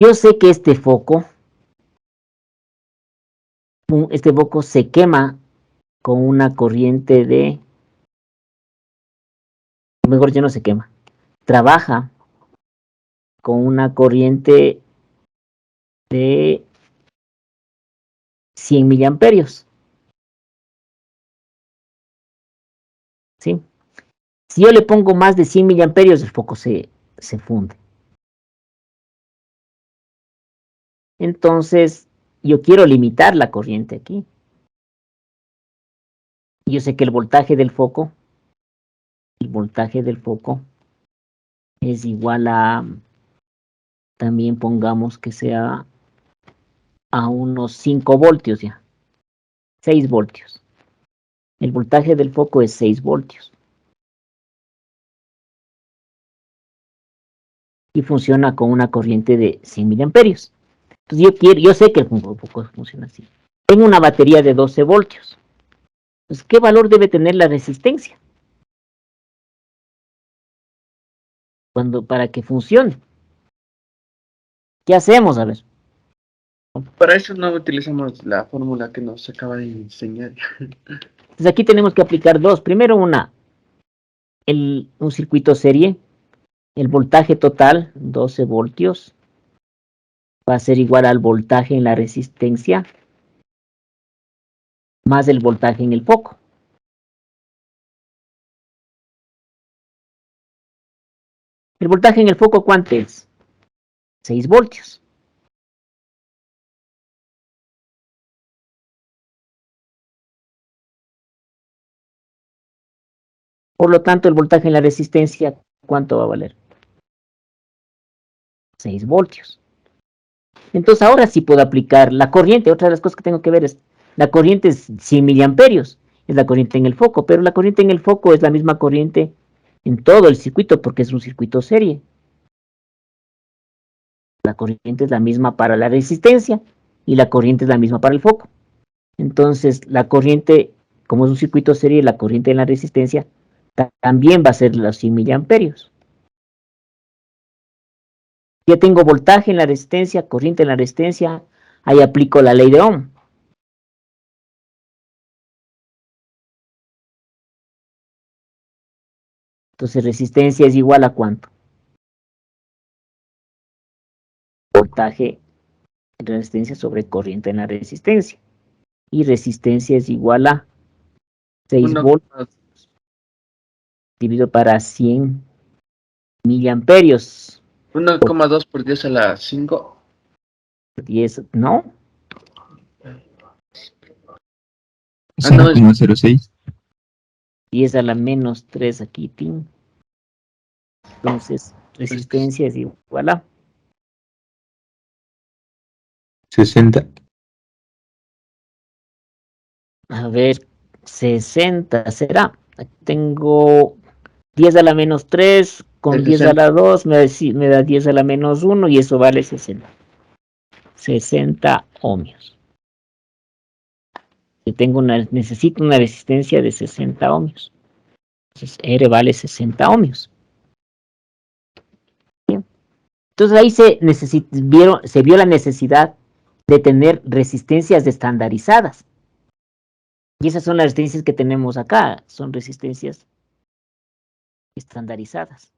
Yo sé que este foco se quema con una corriente de, mejor ya no se quema, trabaja con una corriente de 100 miliamperios, ¿sí? Si yo le pongo más de 100 miliamperios, el foco se funde. Entonces, yo quiero limitar la corriente aquí. Yo sé que el voltaje del foco es igual a, también pongamos que sea a unos 5 voltios ya, 6 voltios. El voltaje del foco es 6 voltios. Y funciona con una corriente de 100 miliamperios. Entonces yo sé que el foco funciona así. Tengo una batería de 12 voltios. Entonces, ¿qué valor debe tener la resistencia? Para que funcione. ¿Qué hacemos? A ver. Para eso no utilizamos la fórmula que nos acaba de enseñar. Entonces aquí tenemos que aplicar dos. Primero un circuito serie. El voltaje total, 12 voltios, va a ser igual al voltaje en la resistencia más el voltaje en el foco. ¿El voltaje en el foco cuánto es? 6 voltios. Por lo tanto, el voltaje en la resistencia, ¿cuánto va a valer? 6 voltios. Entonces, ahora sí puedo aplicar la corriente. Otra de las cosas que tengo que ver es, la corriente es 100 miliamperios, es la corriente en el foco, pero la corriente en el foco es la misma corriente en todo el circuito porque es un circuito serie. La corriente es la misma para la resistencia y la corriente es la misma para el foco. Entonces, la corriente, como es un circuito serie, la corriente en la resistencia también va a ser los 100 miliamperios. Ya tengo voltaje en la resistencia, corriente en la resistencia, ahí aplico la ley de Ohm. Entonces, resistencia es igual a ¿cuánto? Voltaje en resistencia sobre corriente en la resistencia. Y resistencia es igual a 6 1, voltios dividido para 100 miliamperios. 1,2 por 10 a la 5. 10, ¿no? Ah, no, es 0,06. 10 a la menos 3 aquí, tin. Entonces, pues, resistencia es igual a 60. ver, 60 será. Aquí tengo 10 a la menos 3 con el 10 a 60. la 2 me da 10 a la menos 1 y eso vale 60. 60 ohmios. Necesito una resistencia de 60 ohmios. Entonces, R vale 60 ohmios. Bien. Entonces ahí se vio la necesidad de tener resistencias estandarizadas. Y esas son las resistencias que tenemos acá, son resistencias estandarizadas.